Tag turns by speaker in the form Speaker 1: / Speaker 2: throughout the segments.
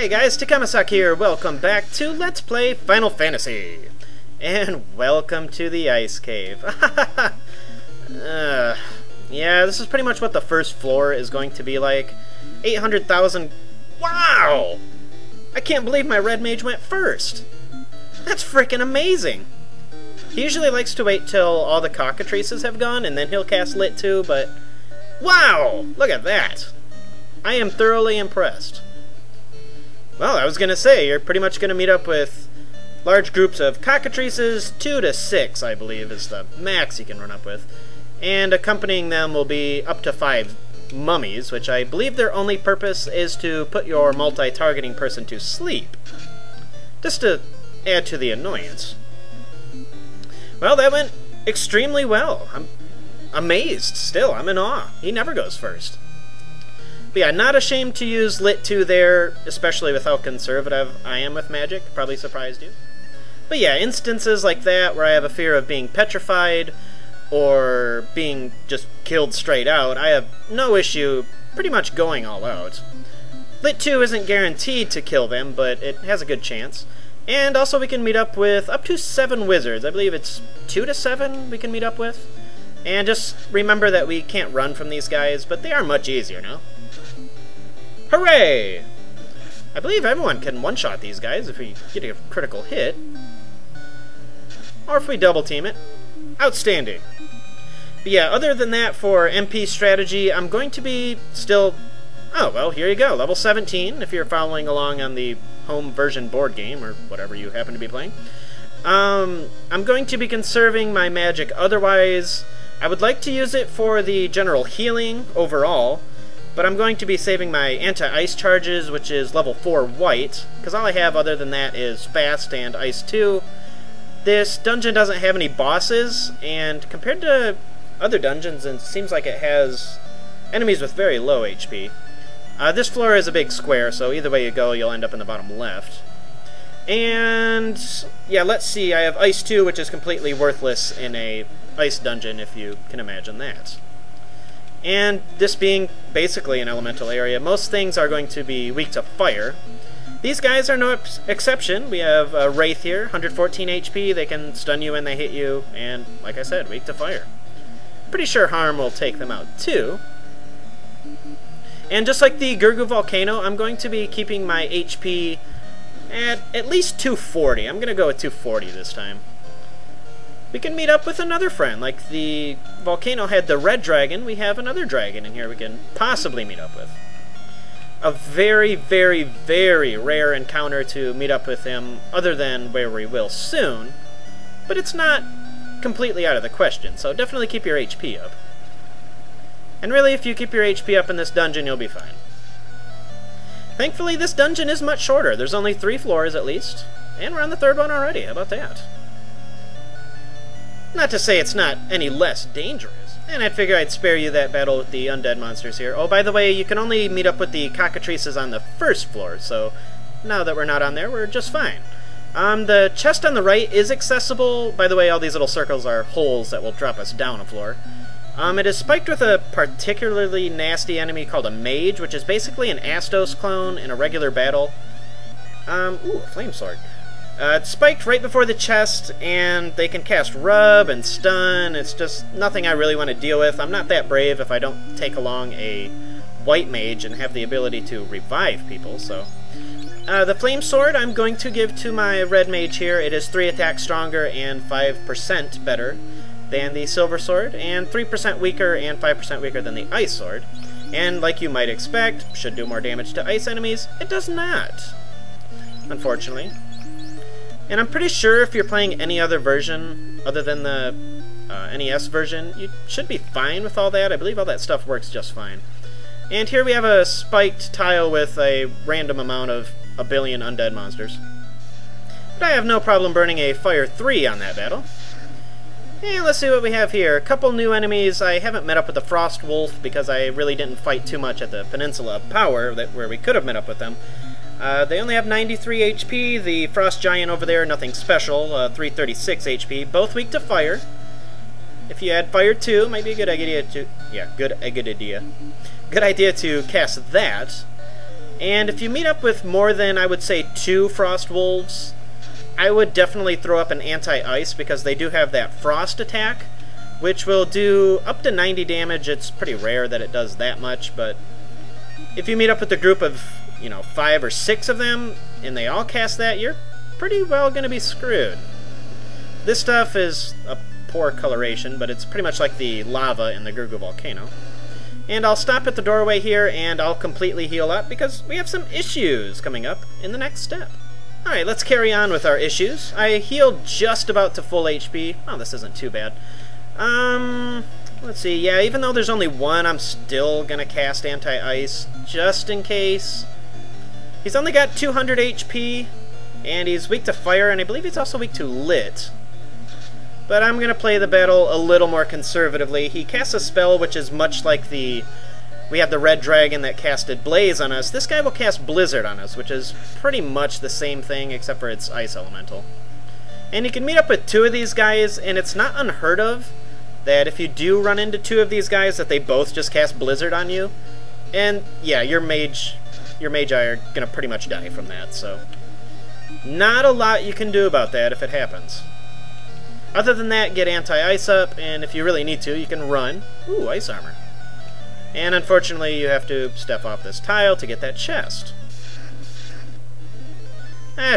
Speaker 1: Hey guys, Takamasak here. Welcome back to Let's Play Final Fantasy. And welcome to the Ice Cave. Yeah, this is pretty much what the first floor is going to be like. 800,000... Wow! I can't believe my red mage went first. That's freaking amazing. He usually likes to wait till all the cockatrices have gone and then he'll cast Lit 2, but... Wow! Look at that! I am thoroughly impressed. Well, I was going to say, you're pretty much going to meet up with large groups of cockatrices. 2 to 6, I believe, is the max you can run up with. And accompanying them will be up to 5 mummies, which I believe their only purpose is to put your multi-targeting person to sleep. Just to add to the annoyance. Well, that went extremely well. I'm amazed still. I'm in awe. He never goes first. But yeah, not ashamed to use Lit 2 there, especially with how conservative I am with magic. Probably surprised you. But yeah, instances like that where I have a fear of being petrified or being just killed straight out, I have no issue pretty much going all out. Lit 2 isn't guaranteed to kill them, but it has a good chance. And also we can meet up with up to 7 wizards. I believe it's 2 to 7 we can meet up with. And just remember that we can't run from these guys, but they are much easier, no? Hooray! I believe everyone can one-shot these guys if we get a critical hit. Or if we double-team it. Outstanding. But yeah, other than that, for MP strategy, I'm going to be still... Oh, well, here you go. Level 17, if you're following along on the home version board game, or whatever you happen to be playing. I'm going to be conserving my magic otherwise. I would like to use it for the general healing overall, but I'm going to be saving my anti-ice charges, which is level 4 white, because all I have other than that is fast and ice 2. This dungeon doesn't have any bosses, and compared to other dungeons, it seems like it has enemies with very low HP. This floor is a big square, so either way you go, you'll end up in the bottom left. And yeah, let's see, I have ice 2, which is completely worthless in a ice dungeon, if you can imagine that. And this being basically an elemental area, most things are going to be weak to fire. These guys are no exception. We have a Wraith here, 114 HP, they can stun you when they hit you, and like I said, weak to fire. Pretty sure Harm will take them out too. And just like the Gurgu Volcano, I'm going to be keeping my HP at least 240. I'm going to go with 240 this time. We can meet up with another friend. Like the volcano had the red dragon, we have another dragon in here we can possibly meet up with. A very, very, very rare encounter to meet up with him, other than where we will soon, but it's not completely out of the question, so definitely keep your HP up. And really, if you keep your HP up in this dungeon, you'll be fine. Thankfully, this dungeon is much shorter. There's only 3 floors at least, and we're on the 3rd one already. How about that? Not to say it's not any less dangerous. And I'd figure I'd spare you that battle with the undead monsters here. Oh, by the way, you can only meet up with the cockatrices on the 1st floor, so now that we're not on there, we're just fine. The chest on the right is accessible. By the way, all these little circles are holes that will drop us down a floor. It is spiked with a particularly nasty enemy called a mage, which is basically an Astos clone in a regular battle. Ooh, a flame sword. It's spiked right before the chest, and they can cast rub and stun. It's just nothing I really want to deal with. I'm not that brave if I don't take along a white mage and have the ability to revive people, so... the flame sword I'm going to give to my red mage here. It is 3 attacks stronger and 5% better than the silver sword, and 3% weaker and 5% weaker than the ice sword. And like you might expect, should do more damage to ice enemies. It does not, unfortunately. And I'm pretty sure if you're playing any other version other than the NES version, you should be fine with all that. I believe all that stuff works just fine. And here we have a spiked tile with a random amount of a billion undead monsters. But I have no problem burning a Fire 3 on that battle. And let's see what we have here. A couple new enemies. I haven't met up with the Frost Wolf because I really didn't fight too much at the Peninsula of Power where we could have met up with them. They only have 93 HP. The Frost Giant over there, nothing special, 336 HP. Both weak to fire. If you add Fire 2, might be a good idea to... Yeah, good idea to cast that. And if you meet up with more than, I would say, 2 Frost Wolves, I would definitely throw up an anti-ice, because they do have that frost attack, which will do up to 90 damage. It's pretty rare that it does that much, but if you meet up with a group of, 5 or 6 of them, and they all cast that, you're pretty well going to be screwed. This stuff is a poor coloration, but it's pretty much like the lava in the Gurgu Volcano. And I'll stop at the doorway here, and I'll completely heal up, because we have some issues coming up in the next step. Alright, let's carry on with our issues. I healed just about to full HP. Oh, this isn't too bad. Let's see. Yeah, even though there's only 1, I'm still gonna cast Anti-Ice, just in case. He's only got 200 HP, and he's weak to fire, and I believe he's also weak to lit. But I'm gonna play the battle a little more conservatively. He casts a spell which is much like we have the red dragon that casted Blaze on us. This guy will cast Blizzard on us, which is pretty much the same thing, except for it's Ice Elemental. And you can meet up with 2 of these guys, and it's not unheard of that if you do run into 2 of these guys, that they both just cast Blizzard on you. And yeah, your Magi are gonna pretty much die from that, so not a lot you can do about that if it happens. Other than that, get anti-ice up, and if you really need to, you can run. Ooh, ice armor. And unfortunately, you have to step off this tile to get that chest.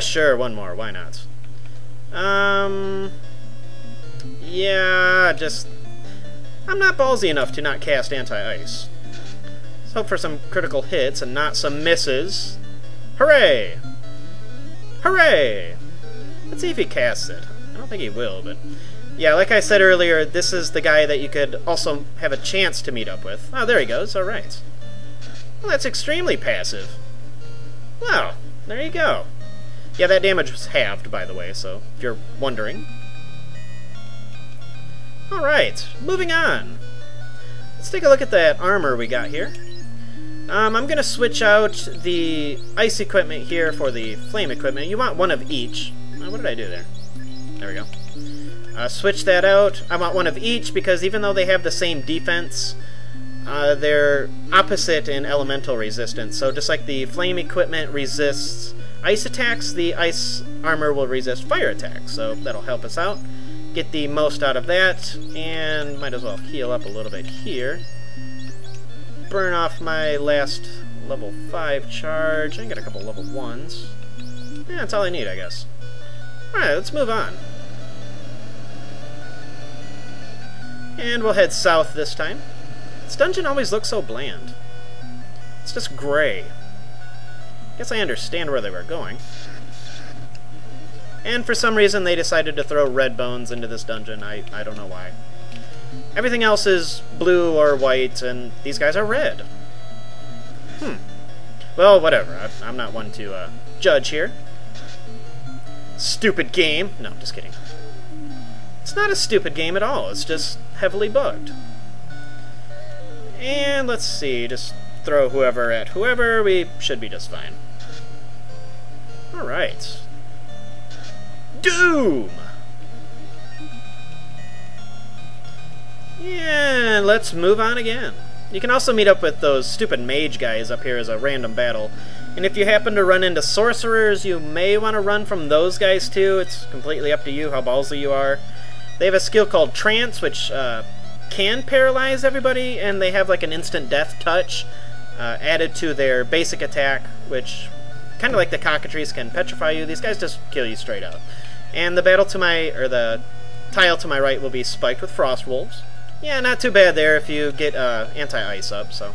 Speaker 1: Sure, 1 more, why not? Yeah, I'm not ballsy enough to not cast anti-ice. Let's hope for some critical hits and not some misses. Hooray! Hooray! Let's see if he casts it. I don't think he will, but yeah, like I said earlier, this is the guy that you could also have a chance to meet up with. Oh, there he goes. Alright. Well, that's extremely passive. Well, there you go. Yeah, that damage was halved, by the way, so if you're wondering. Alright, moving on. Let's take a look at that armor we got here. I'm going to switch out the ice equipment here for the flame equipment. You want 1 of each. What did I do there? There we go. Switch that out. I want 1 of each, because even though they have the same defense, they're opposite in elemental resistance. So just like the flame equipment resists ice attacks, the ice armor will resist fire attacks. So that'll help us out. Get the most out of that, and might as well heal up a little bit here. Burn off my last level 5 charge. I got a couple level 1s. Yeah, that's all I need, I guess. Alright, let's move on. And we'll head south this time. This dungeon always looks so bland. It's just gray. Guess I understand where they were going. And for some reason they decided to throw red bones into this dungeon. I don't know why. Everything else is blue or white, and these guys are red. Well, whatever. I'm not one to judge here. Stupid game. No, I'm just kidding. It's not a stupid game at all. It's just heavily bugged. And let's see. Just throw whoever at whoever. We should be just fine. Alright. Doom! Yeah, let's move on again. You can also meet up with those stupid mage guys up here as a random battle. And if you happen to run into sorcerers, you may want to run from those guys too. It's completely up to you how ballsy you are. They have a skill called Trance, which can paralyze everybody, and they have like an instant death touch added to their basic attack, which, kind of like the cockatrice, can petrify you. These guys just kill you straight up. And the the tile to my right will be spiked with frost wolves. Yeah, not too bad there if you get anti-ice up, so.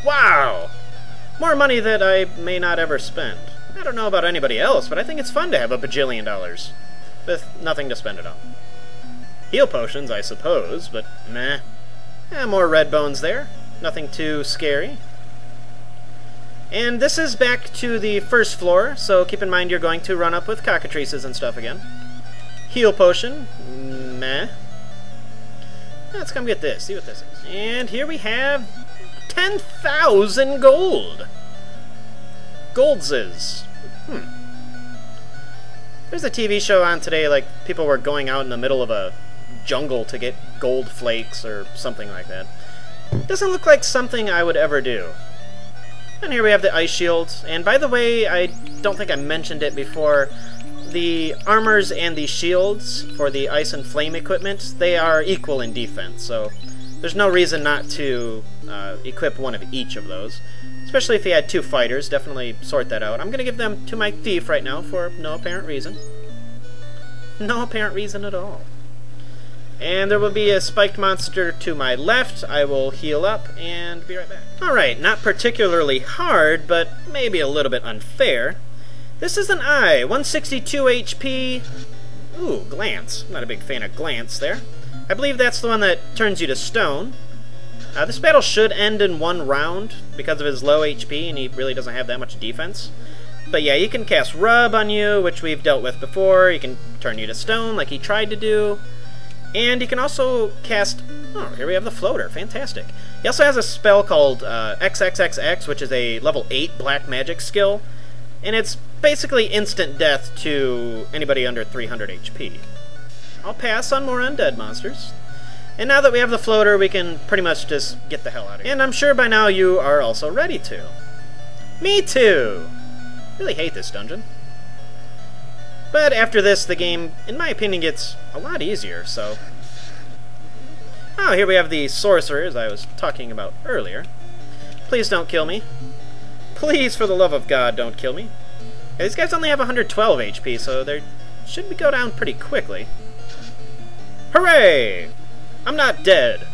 Speaker 1: Wow! More money that I may not ever spend. I don't know about anybody else, but I think it's fun to have a bajillion dollars with nothing to spend it on. Heal potions, I suppose, but meh. More red bones there. Nothing too scary. And this is back to the first floor, so keep in mind you're going to run up with cockatrices and stuff again. Heal potion. Meh. Let's come get this, see what this is. And here we have 10,000 gold! Goldses. There's a TV show on today, like, people were going out in the middle of a jungle to get gold flakes or something like that. Doesn't look like something I would ever do. And here we have the ice shield. And by the way, I don't think I mentioned it before, the armors and the shields for the ice and flame equipment, they are equal in defense, so there's no reason not to equip one of each of those. Especially if you had two fighters, definitely sort that out. I'm going to give them to my thief right now for no apparent reason. No apparent reason at all. And there will be a spiked monster to my left. I will heal up and be right back. Alright, not particularly hard, but maybe a little bit unfair. This is an eye, 162 HP. Ooh, glance. I'm not a big fan of glance there. I believe that's the one that turns you to stone. This battle should end in one round because of his low HP, and he really doesn't have that much defense. But yeah, you can cast Rub on you, which we've dealt with before. He can turn you to stone like he tried to do. And he can also cast... Oh, here we have the floater. Fantastic. He also has a spell called XXXX, which is a level 8 black magic skill. And it's basically instant death to anybody under 300 HP. I'll pass on more undead monsters. And now that we have the floater, we can pretty much just get the hell out of here. And I'm sure by now you are also ready to. Me too! Really hate this dungeon. But after this, the game, in my opinion, gets a lot easier, so... Oh, here we have the sorcerers I was talking about earlier. Please don't kill me. Please, for the love of God, don't kill me. Yeah, these guys only have 112 HP, so they should go down pretty quickly. Hooray! I'm not dead.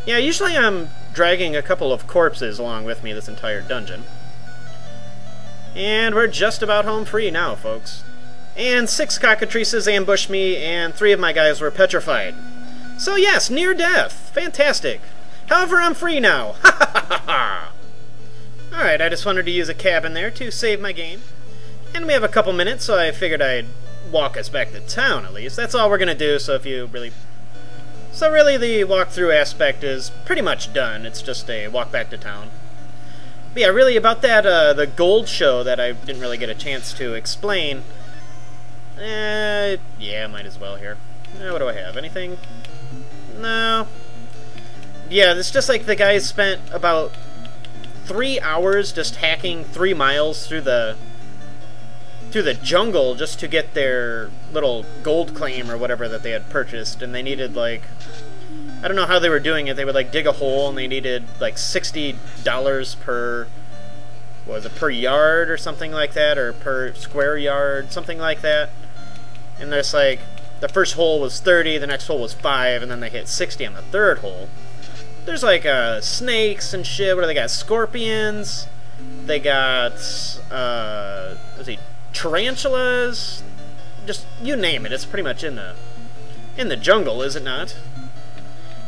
Speaker 1: Yeah, usually I'm dragging a couple of corpses along with me this entire dungeon. And we're just about home free now, folks. And 6 cockatrices ambushed me, and 3 of my guys were petrified. So yes, near death. Fantastic. However, I'm free now. Ha ha ha ha! Alright, I just wanted to use a cabin there to save my game. And we have a couple minutes, so I figured I'd walk us back to town, at least. That's all we're gonna do, so if you really... So really, the walkthrough aspect is pretty much done. It's just a walk back to town. But yeah, really about that, the gold show that I didn't really get a chance to explain. Yeah, might as well here. What do I have? Anything? No. Yeah, it's just like the guys spent about 3 hours just hacking 3 miles through the jungle just to get their little gold claim or whatever that they had purchased, and they needed like, I don't know how they were doing it. They would like dig a hole and they needed like $60 per, what was it, per yard or something like that, or per square yard, something like that. And there's like, the first hole was 30, the next hole was 5, and then they hit 60 on the third hole. There's like snakes and shit. What do they got? Scorpions. They got let's see, tarantulas. Just you name it. It's pretty much in the jungle, is it not?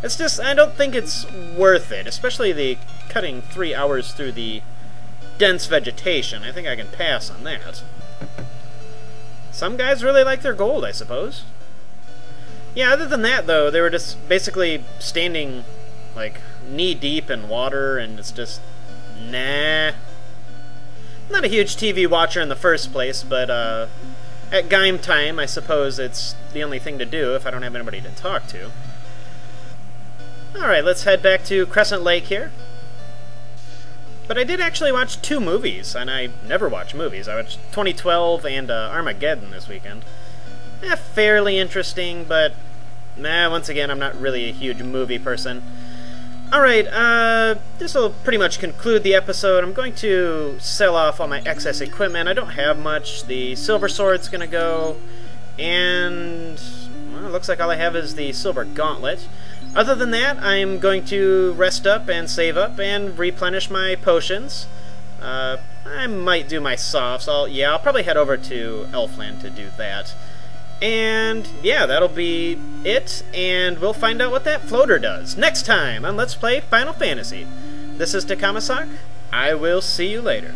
Speaker 1: It's just, I don't think it's worth it, especially the cutting 3 hours through the dense vegetation. I think I can pass on that. Some guys really like their gold, I suppose. Yeah, other than that, though, they were just basically standing, like, knee-deep in water, and it's just, nah. I'm not a huge TV watcher in the first place, but, at game time, I suppose it's the only thing to do if I don't have anybody to talk to. Alright, let's head back to Crescent Lake here. But I did actually watch 2 movies, and I never watch movies. I watched 2012 and Armageddon this weekend. Fairly interesting, but once again, I'm not really a huge movie person. Alright, this will pretty much conclude the episode. I'm going to sell off all my excess equipment. I don't have much. The silver sword's going to go, and well, it looks like all I have is the silver gauntlet. Other than that, I'm going to rest up and save up and replenish my potions. I might do my softs. I'll probably head over to Elfland to do that. And yeah, that'll be it, and we'll find out what that floater does next time on Let's Play Final Fantasy. This is Takamasak. I will see you later.